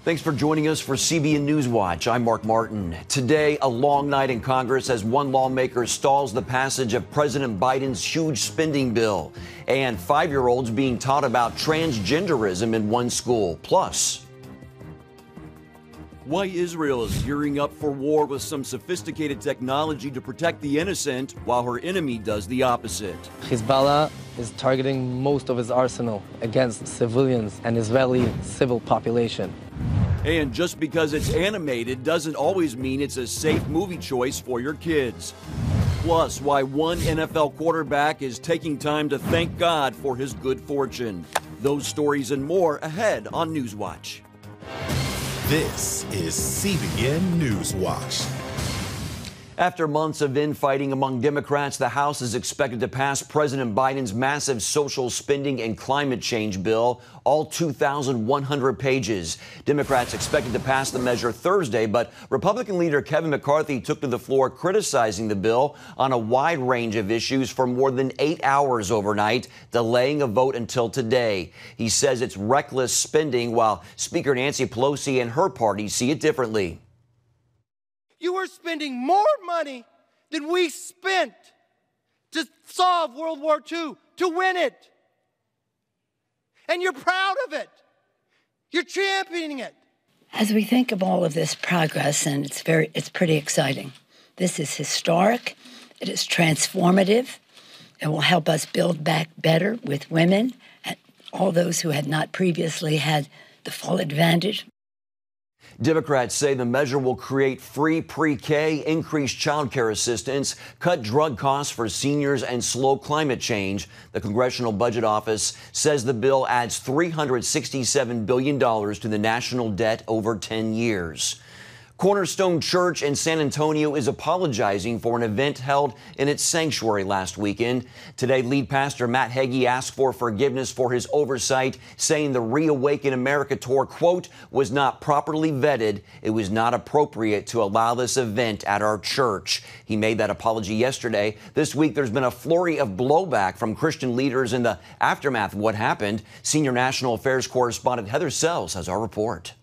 Thanks for joining us for CBN NewsWatch. I'm Mark Martin. Today, a long night in Congress as one lawmaker stalls the passage of President Biden's huge spending bill. And 5-year-olds being taught about transgenderism in one school. Plus, why Israel is gearing up for war with some sophisticated technology to protect the innocent while her enemy does the opposite. Hezbollah is targeting most of its arsenal against civilians and Israeli civil population. And just because it's animated doesn't always mean it's a safe movie choice for your kids. Plus, why one NFL quarterback is taking time to thank God for his good fortune. Those stories and more ahead on NewsWatch. This is CBN NewsWatch. After months of infighting among Democrats, the House is expected to pass President Biden's massive social spending and climate change bill, all 2,100 pages. Democrats expected to pass the measure Thursday, but Republican leader Kevin McCarthy took to the floor criticizing the bill on a wide range of issues for more than 8 hours overnight, delaying a vote until today. He says it's reckless spending, while Speaker Nancy Pelosi and her party see it differently. You are spending more money than we spent to solve World War II, to win it. And you're proud of it. You're championing it. As we think of all of this progress, and it's pretty exciting. This is historic. It is transformative. It will help us build back better with women and all those who had not previously had the full advantage. Democrats say the measure will create free pre-K, increase child care assistance, cut drug costs for seniors, and slow climate change. The Congressional Budget Office says the bill adds $367 billion to the national debt over 10 years. Cornerstone Church in San Antonio is apologizing for an event held in its sanctuary last weekend. Today, lead pastor Matt Hagee asked for forgiveness for his oversight, saying the Reawaken America tour, quote, was not properly vetted. It was not appropriate to allow this event at our church. He made that apology yesterday. This week, there's been a flurry of blowback from Christian leaders in the aftermath of what happened. Senior National Affairs correspondent Heather Sells has our report.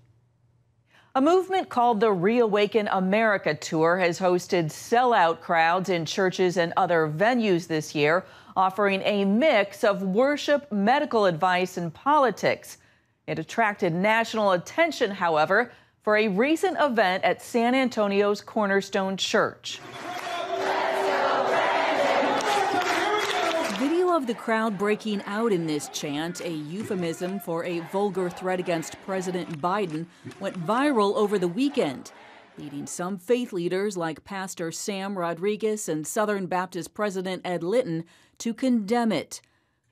A movement called the Reawaken America Tour has hosted sellout crowds in churches and other venues this year, offering a mix of worship, medical advice, and politics. It attracted national attention, however, for a recent event at San Antonio's Cornerstone Church. Video of the crowd breaking out in this chant, a euphemism for a vulgar threat against President Biden, went viral over the weekend, leading some faith leaders like Pastor Sam Rodriguez and Southern Baptist President Ed Litton to condemn it.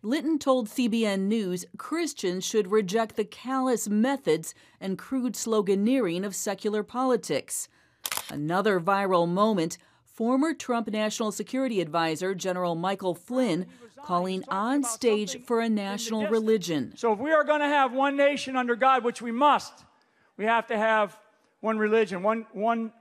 Litton told CBN News Christians should reject the callous methods and crude sloganeering of secular politics. Another viral moment, former Trump National Security Advisor General Michael Flynn calling on stage for a national religion. So if we are going to have one nation under God, which we must, we have to have one religion, one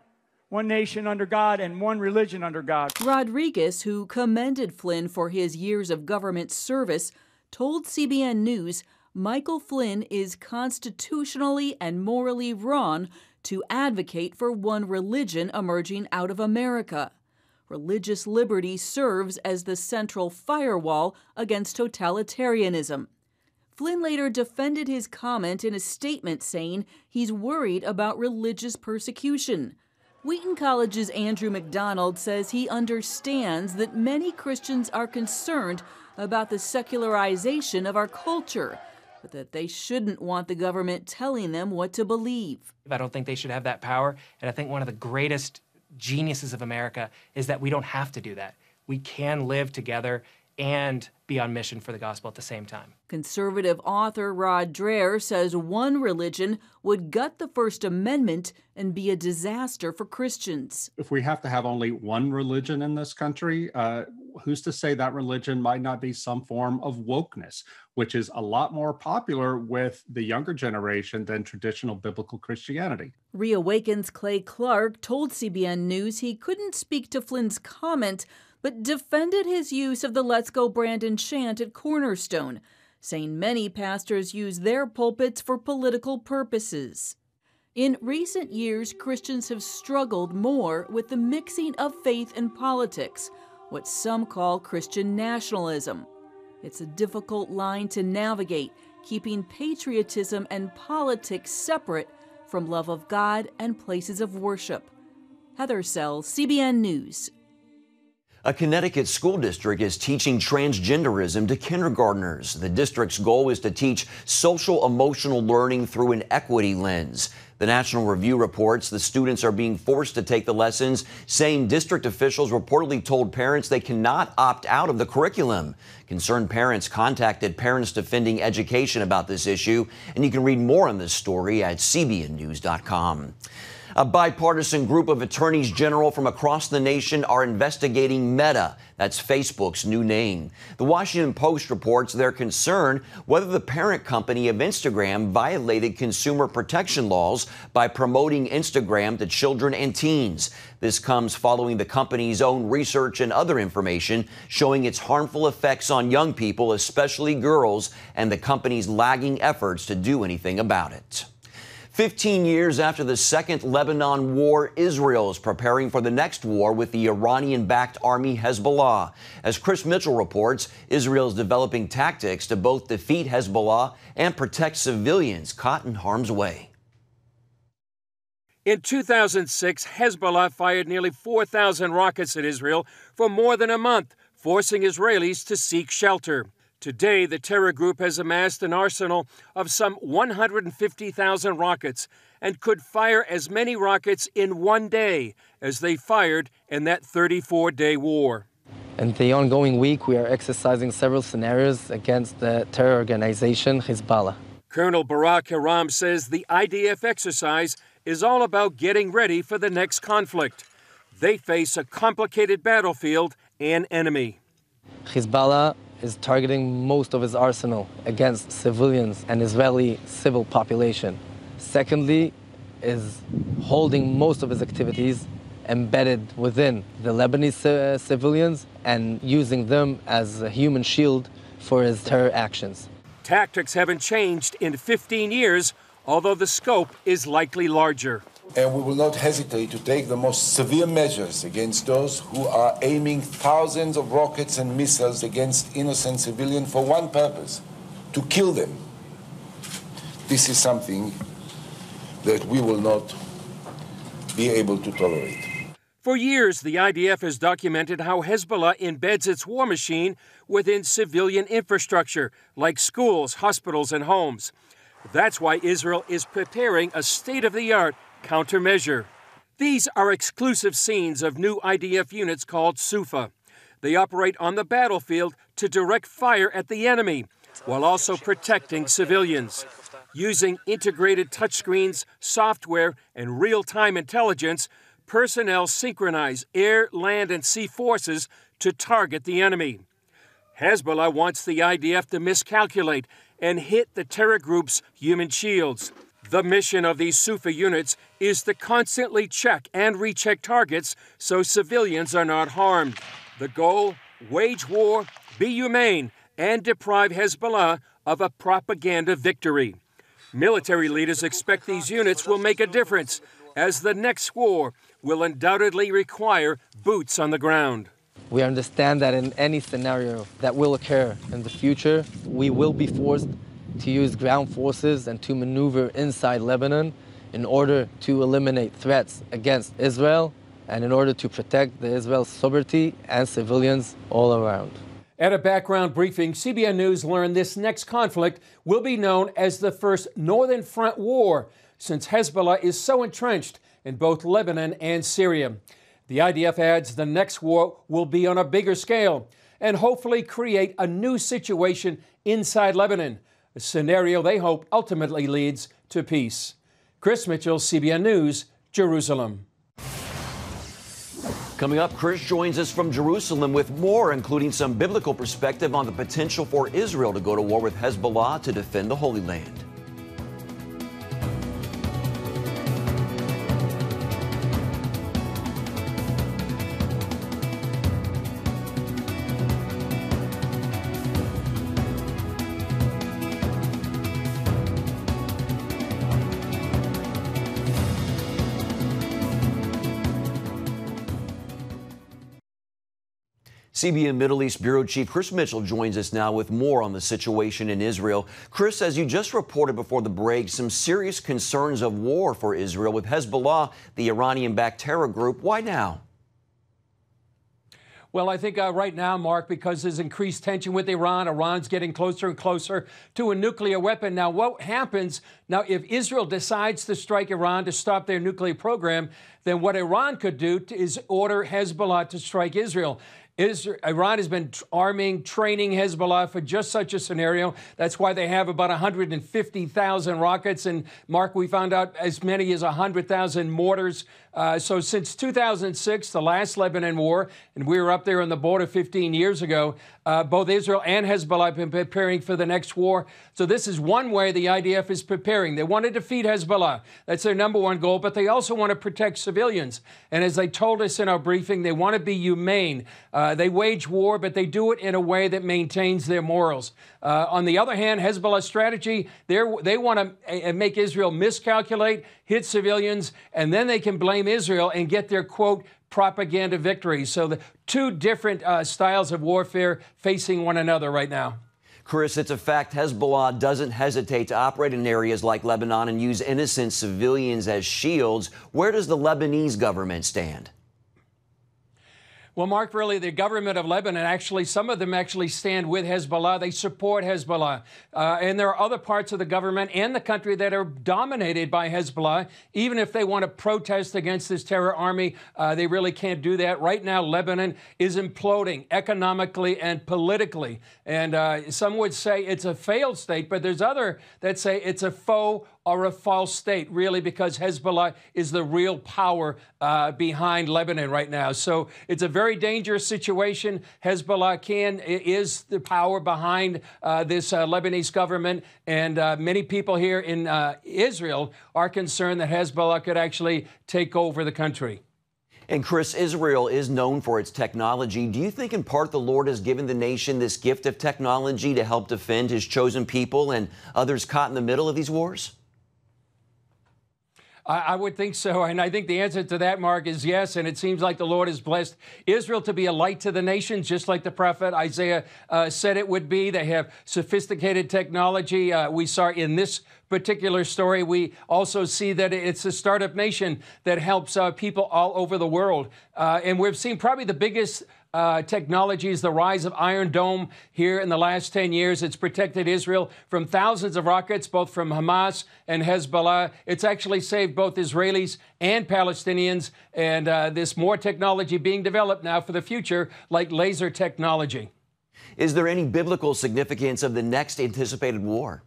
nation under God and one religion under God. Rodriguez, who commended Flynn for his years of government service, told CBN News Michael Flynn is constitutionally and morally wrong to advocate for one religion emerging out of America. Religious liberty serves as the central firewall against totalitarianism. Flynn later defended his comment in a statement saying he's worried about religious persecution. Wheaton College's Andrew McDonald says he understands that many Christians are concerned about the secularization of our culture, but that they shouldn't want the government telling them what to believe. I don't think they should have that power, and I think one of the greatest geniuses of America is that we don't have to do that. We can live together and be on mission for the gospel at the same time. Conservative author Rod Draer says one religion would gut the First Amendment and be a disaster for Christians. If we have to have only one religion in this country, who's to say that religion might not be some form of wokeness, which is a lot more popular with the younger generation than traditional biblical Christianity. Reawaken's Clay Clark told CBN News he couldn't speak to Flynn's comment, but defended his use of the Let's Go Brandon chant at Cornerstone, saying many pastors use their pulpits for political purposes. In recent years, Christians have struggled more with the mixing of faith and politics, what some call Christian nationalism. It's a difficult line to navigate, keeping patriotism and politics separate from love of God and places of worship. Heather Sells, CBN News. A Connecticut school district is teaching transgenderism to kindergartners. The district's goal is to teach social-emotional learning through an equity lens. The National Review reports the students are being forced to take the lessons, saying district officials reportedly told parents they cannot opt out of the curriculum. Concerned parents contacted Parents Defending Education about this issue, and you can read more on this story at cbnnews.com. A bipartisan group of attorneys general from across the nation are investigating Meta. That's Facebook's new name. The Washington Post reports they're concerned whether the parent company of Instagram violated consumer protection laws by promoting Instagram to children and teens. This comes following the company's own research and other information showing its harmful effects on young people, especially girls, and the company's lagging efforts to do anything about it. 15 years after the Second Lebanon War, Israel is preparing for the next war with the Iranian-backed army Hezbollah. As Chris Mitchell reports, Israel is developing tactics to both defeat Hezbollah and protect civilians caught in harm's way. In 2006, Hezbollah fired nearly 4,000 rockets at Israel for more than a month, forcing Israelis to seek shelter. Today, the terror group has amassed an arsenal of some 150,000 rockets and could fire as many rockets in one day as they fired in that 34-day war. In the ongoing week, we are exercising several scenarios against the terror organization Hezbollah. Colonel Barak Hiram says the IDF exercise is all about getting ready for the next conflict. They face a complicated battlefield and enemy. Hezbollah is targeting most of its arsenal against civilians and Israeli civil population. Secondly, is holding most of its activities embedded within the Lebanese civilians and using them as a human shield for his terror actions. Tactics haven't changed in 15 years, although the scope is likely larger. And we will not hesitate to take the most severe measures against those who are aiming thousands of rockets and missiles against innocent civilians for one purpose, to kill them. This is something that we will not be able to tolerate. For years, the IDF has documented how Hezbollah embeds its war machine within civilian infrastructure, like schools, hospitals, and homes. That's why Israel is preparing a state-of-the-art countermeasure. These are exclusive scenes of new IDF units called Sufa. They operate on the battlefield to direct fire at the enemy, while also protecting civilians. Using integrated touchscreens, software, and real-time intelligence, personnel synchronize air, land, and sea forces to target the enemy. Hezbollah wants the IDF to miscalculate and hit the terror group's human shields. The mission of these Sufa units is to constantly check and recheck targets so civilians are not harmed. The goal? Wage war, be humane, and deprive Hezbollah of a propaganda victory. Military leaders expect these units will make a difference, as the next war will undoubtedly require boots on the ground. We understand that in any scenario that will occur in the future, we will be forced to use ground forces and to maneuver inside Lebanon in order to eliminate threats against Israel and in order to protect the Israel's sovereignty and civilians all around. At a background briefing, CBN News learned this next conflict will be known as the First Northern Front War, since Hezbollah is so entrenched in both Lebanon and Syria. The IDF adds the next war will be on a bigger scale and hopefully create a new situation inside Lebanon, a scenario they hope ultimately leads to peace. Chris Mitchell, CBN News, Jerusalem. Coming up, Chris joins us from Jerusalem with more, including some biblical perspective on the potential for Israel to go to war with Hezbollah to defend the Holy Land. CBN Middle East Bureau Chief Chris Mitchell joins us now with more on the situation in Israel. Chris, as you just reported before the break, some serious concerns of war for Israel with Hezbollah, the Iranian-backed terror group. Why now? Well, I think right now, Mark, because there's increased tension with Iran, Iran's getting closer and closer to a nuclear weapon. Now, what happens now if Israel decides to strike Iran to stop their nuclear program, then what Iran could do is order Hezbollah to strike Israel. Iran has been arming, training Hezbollah for just such a scenario. That's why they have about 150,000 rockets. And, Mark, we found out as many as 100,000 mortars. So since 2006, the last Lebanon war, and we were up there on the border 15 years ago, both Israel and Hezbollah have been preparing for the next war. So this is one way the IDF is preparing. They want to defeat Hezbollah. That's their number one goal, but they also want to protect civilians. And as they told us in our briefing, they want to be humane. They wage war, but they do it in a way that maintains their morals. On the other hand, Hezbollah's strategy, they want to make Israel miscalculate, hit civilians, and then they can blame Israel and get their, quote, propaganda victory. So the two different styles of warfare facing one another right now. Chris, it's a fact Hezbollah doesn't hesitate to operate in areas like Lebanon and use innocent civilians as shields. Where does the Lebanese government stand? Well, Mark, really, the government of Lebanon, actually, some of them actually stand with Hezbollah. They support Hezbollah. And there are other parts of the government and the country that are dominated by Hezbollah. Even if they want to protest against this terror army, they really can't do that. Right now, Lebanon is imploding economically and politically. And some would say it's a failed state, but there's other that say it's a faux or a false state, really, because Hezbollah is the real power behind Lebanon right now. So it's a very dangerous situation. Hezbollah is the power behind this Lebanese government, and many people here in Israel are concerned that Hezbollah could actually take over the country. And Chris, Israel is known for its technology. Do you think in part the Lord has given the nation this gift of technology to help defend his chosen people and others caught in the middle of these wars? I would think so, and I think the answer to that, Mark, is yes, and it seems like the Lord has blessed Israel to be a light to the nations, just like the prophet Isaiah said it would be. They have sophisticated technology. We saw in this particular story, we also see that it's a startup nation that helps people all over the world. And we've seen probably the biggest technologies, the rise of Iron Dome here in the last 10 years. It's protected Israel from thousands of rockets, both from Hamas and Hezbollah. It's actually saved both Israelis and Palestinians. And there's more technology being developed now for the future, like laser technology. Is there any biblical significance of the next anticipated war?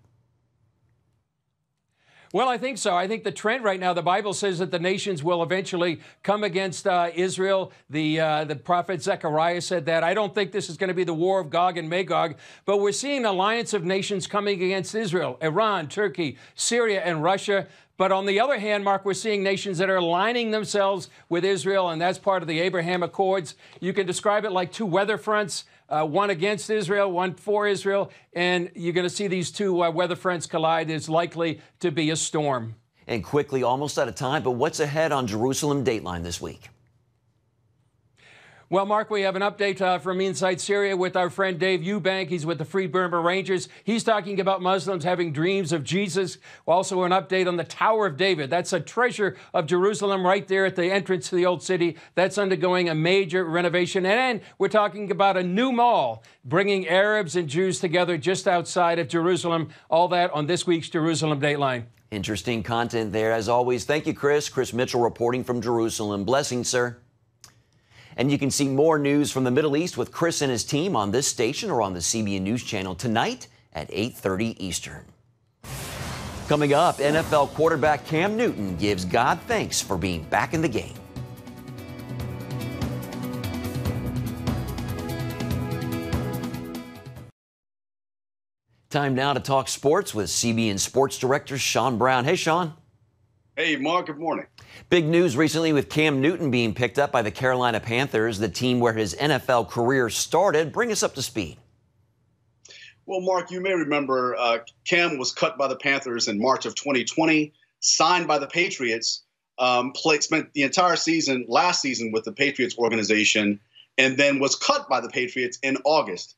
Well, I think so. I think the trend right now, the Bible says that the nations will eventually come against Israel. The prophet Zechariah said that. I don't think this is going to be the war of Gog and Magog, but we're seeing an alliance of nations coming against Israel, Iran, Turkey, Syria, and Russia. But on the other hand, Mark, we're seeing nations that are aligning themselves with Israel, and that's part of the Abraham Accords. You can describe it like two weather fronts, one against Israel, one for Israel, and you're going to see these two weather fronts collide. There's likely to be a storm. And quickly, almost out of time, but what's ahead on Jerusalem Dateline this week? Well, Mark, we have an update from inside Syria with our friend Dave Eubank. He's with the Free Burma Rangers. He's talking about Muslims having dreams of Jesus. Also, an update on the Tower of David. That's a treasure of Jerusalem right there at the entrance to the old city. That's undergoing a major renovation. And we're talking about a new mall, bringing Arabs and Jews together just outside of Jerusalem. All that on this week's Jerusalem Dateline. Interesting content there, as always. Thank you, Chris. Chris Mitchell reporting from Jerusalem. Blessings, sir. And you can see more news from the Middle East with Chris and his team on this station or on the CBN News Channel tonight at 8:30 Eastern. Coming up, NFL quarterback Cam Newton gives God thanks for being back in the game. Time now to talk sports with CBN Sports Director Sean Brown. Hey, Sean. Hey, Mark. Good morning. Big news recently with Cam Newton being picked up by the Carolina Panthers, the team where his NFL career started. Bring us up to speed. Well, Mark, you may remember Cam was cut by the Panthers in March of 2020, signed by the Patriots, spent the entire season, last season with the Patriots organization, and then was cut by the Patriots in August.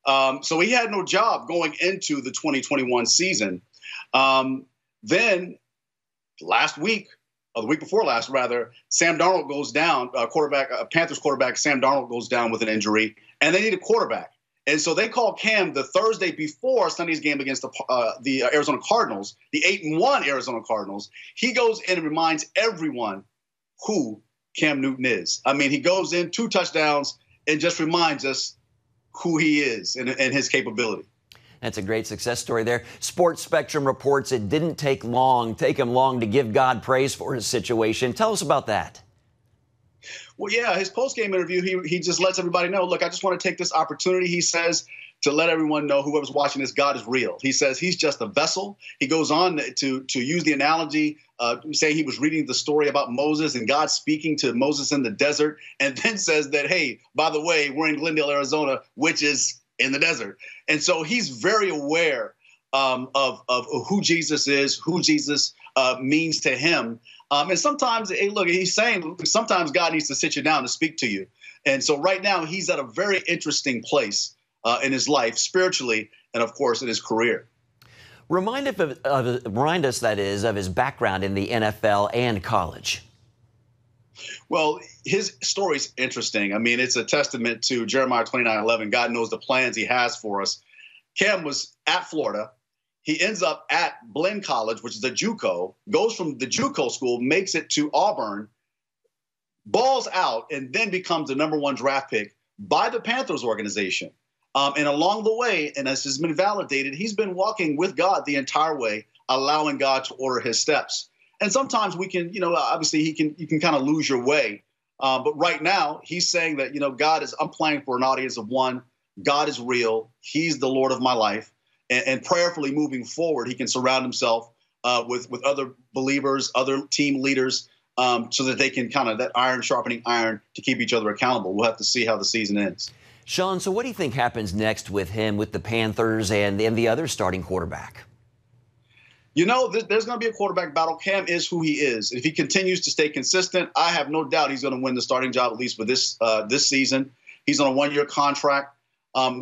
So he had no job going into the 2021 season. Then last week, or the week before last, rather, Sam Darnold goes down, Panthers quarterback Sam Darnold goes down with an injury, and they need a quarterback. And so they called Cam the Thursday before Sunday's game against the Arizona Cardinals, the 8-1 Arizona Cardinals. He goes in and reminds everyone who Cam Newton is. I mean, he goes in 2 touchdowns and just reminds us who he is and his capability. That's a great success story there. Sports Spectrum reports it didn't take him long to give God praise for his situation. Tell us about that. Well, yeah, his post-game interview, he just lets everybody know, look, I just want to take this opportunity, he says, to let everyone know, whoever's watching this, God is real. He says he's just a vessel. He goes on to use the analogy, saying he was reading the story about Moses and God speaking to Moses in the desert, and then says that, hey, by the way, we're in Glendale, Arizona, which is in the desert. And so he's very aware of who Jesus is, who Jesus means to him. And sometimes, hey, look, he's saying sometimes God needs to sit you down to speak to you. And so right now he's at a very interesting place in his life, spiritually, and of course in his career. Remind us, that is, of his background in the NFL and college. Well, his story's interesting. I mean, it's a testament to Jeremiah 29:11. God knows the plans he has for us. Cam was at Florida. He ends up at Blinn College, which is a JUCO, goes from the JUCO school, makes it to Auburn, balls out, and then becomes the #1 draft pick by the Panthers organization. And along the way, and this has been validated, he's been walking with God the entire way, allowing God to order his steps. And sometimes we can, obviously you can kind of lose your way. But right now he's saying that, I'm playing for an audience of one. God is real. He's the Lord of my life. And prayerfully moving forward, he can surround himself with other believers, other team leaders, so that they can kind of that iron sharpening iron to keep each other accountable. We'll have to see how the season ends. Sean, so what do you think happens next with him, with the Panthers and the other starting quarterback? There's going to be a quarterback battle. Cam is who he is. If he continues to stay consistent, I have no doubt he's going to win the starting job, at least for this season. He's on a 1-year contract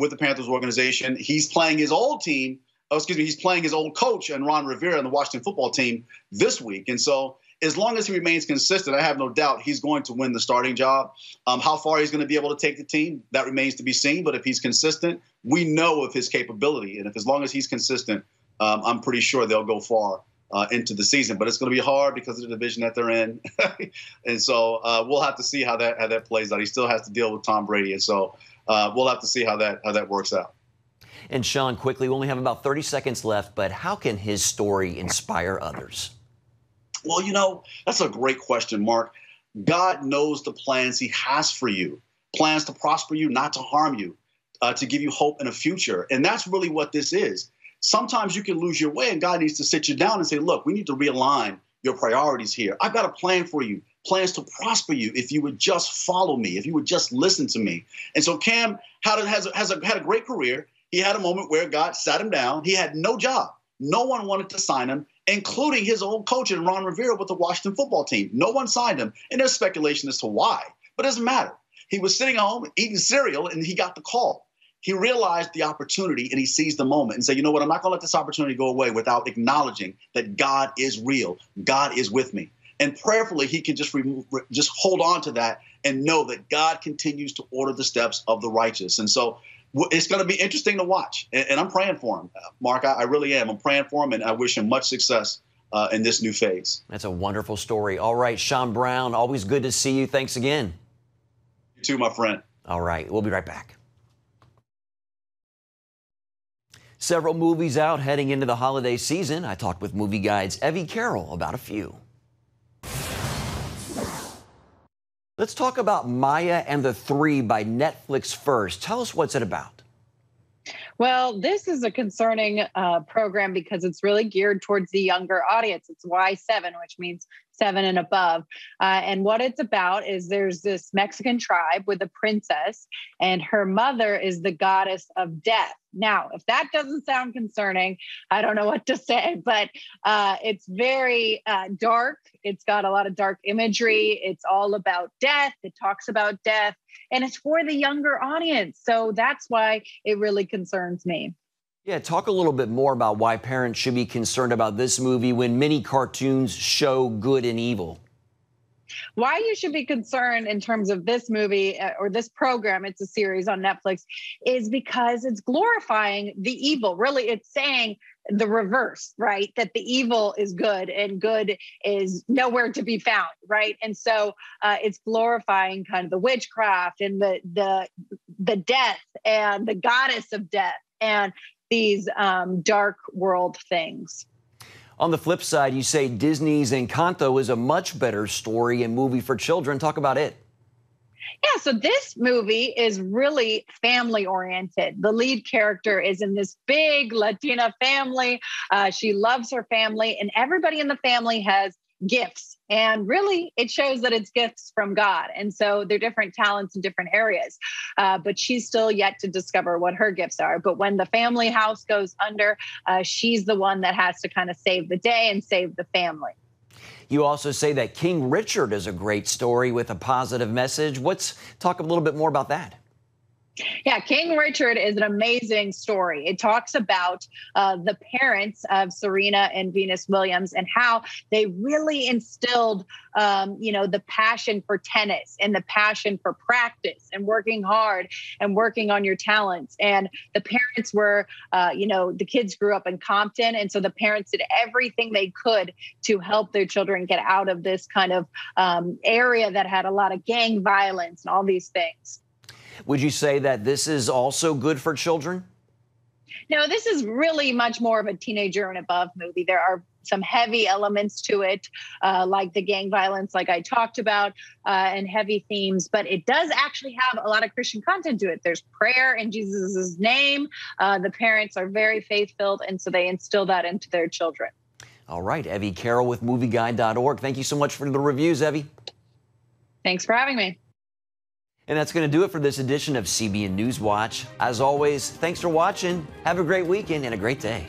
with the Panthers organization. He's playing his old team. He's playing his old coach and Ron Rivera and the Washington football team this week. And so as long as he remains consistent, I have no doubt he's going to win the starting job. How far he's going to be able to take the team, that remains to be seen. But if he's consistent, we know of his capability. And as long as he's consistent, I'm pretty sure they'll go far into the season. But it's going to be hard because of the division that they're in. And so we'll have to see how that plays out. He still has to deal with Tom Brady. And so we'll have to see how that works out. And Sean, quickly, we only have about 30 seconds left, but how can his story inspire others? Well, that's a great question, Mark. God knows the plans he has for you, plans to prosper you, not to harm you, to give you hope in a future. And that's really what this is. Sometimes you can lose your way and God needs to sit you down and say, look, we need to realign your priorities here. I've got a plan for you, plans to prosper you if you would just follow me, if you would just listen to me. And so Cam had a great career. He had a moment where God sat him down. He had no job. No one wanted to sign him, including his old coach and Ron Rivera with the Washington football team. No one signed him. And there's speculation as to why, but it doesn't matter. He was sitting home eating cereal and he got the call. He realized the opportunity and he seized the moment and said, you know what, I'm not going to let this opportunity go away without acknowledging that God is real. God is with me. And prayerfully, he can just hold on to that and know that God continues to order the steps of the righteous. And so it's going to be interesting to watch. And I'm praying for him, Mark. I really am. I'm praying for him, and I wish him much success in this new phase. That's a wonderful story. All right, Sean Brown, always good to see you. Thanks again. You too, my friend. All right, we'll be right back. Several movies out heading into the holiday season. I talked with Movie Guide's Evie Carroll about a few. Let's talk about Maya and the Three by Netflix first. Tell us what's it about. Well, this is a concerning program because it's really geared towards the younger audience. It's Y7, which means 7 and above. And what it's about is there's this Mexican tribe with a princess, and her mother is the goddess of death. Now, if that doesn't sound concerning, I don't know what to say, but it's very dark. It's got a lot of dark imagery. It's all about death. It talks about death, and it's for the younger audience. So that's why it really concerns me. Yeah, talk a little bit more about why parents should be concerned about this movie when many cartoons show good and evil. Why you should be concerned in terms of this movie or this program, it's a series on Netflix, is because it's glorifying the evil. Really, it's saying the reverse, right? That the evil is good and good is nowhere to be found, right? And so it's glorifying kind of the witchcraft and the death and the goddess of death and these dark world things. On the flip side, you say Disney's Encanto is a much better story and movie for children. Talk about it. Yeah, so this movie is really family oriented. The lead character is in this big Latina family. She loves her family, and everybody in the family has gifts. And really, it shows that it's gifts from God. And so they're different talents in different areas. But she's still yet to discover what her gifts are. But when the family house goes under, she's the one that has to kind of save the day and save the family. You also say that King Richard is a great story with a positive message. Talk a little bit more about that. Yeah, King Richard is an amazing story. It talks about the parents of Serena and Venus Williams and how they really instilled, the passion for tennis and the passion for practice and working hard and working on your talents. And the parents were, the kids grew up in Compton. And so the parents did everything they could to help their children get out of this kind of area that had a lot of gang violence and all these things. Would you say that this is also good for children? No, this is really much more of a teenager and above movie. There are some heavy elements to it, like the gang violence, like I talked about, and heavy themes. But it does actually have a lot of Christian content to it. There's prayer in Jesus' name. The parents are very faith-filled, and so they instill that into their children. All right, Evie Carroll with MovieGuide.org. Thank you so much for the reviews, Evie. Thanks for having me. And that's going to do it for this edition of CBN News Watch. As always, thanks for watching. Have a great weekend and a great day.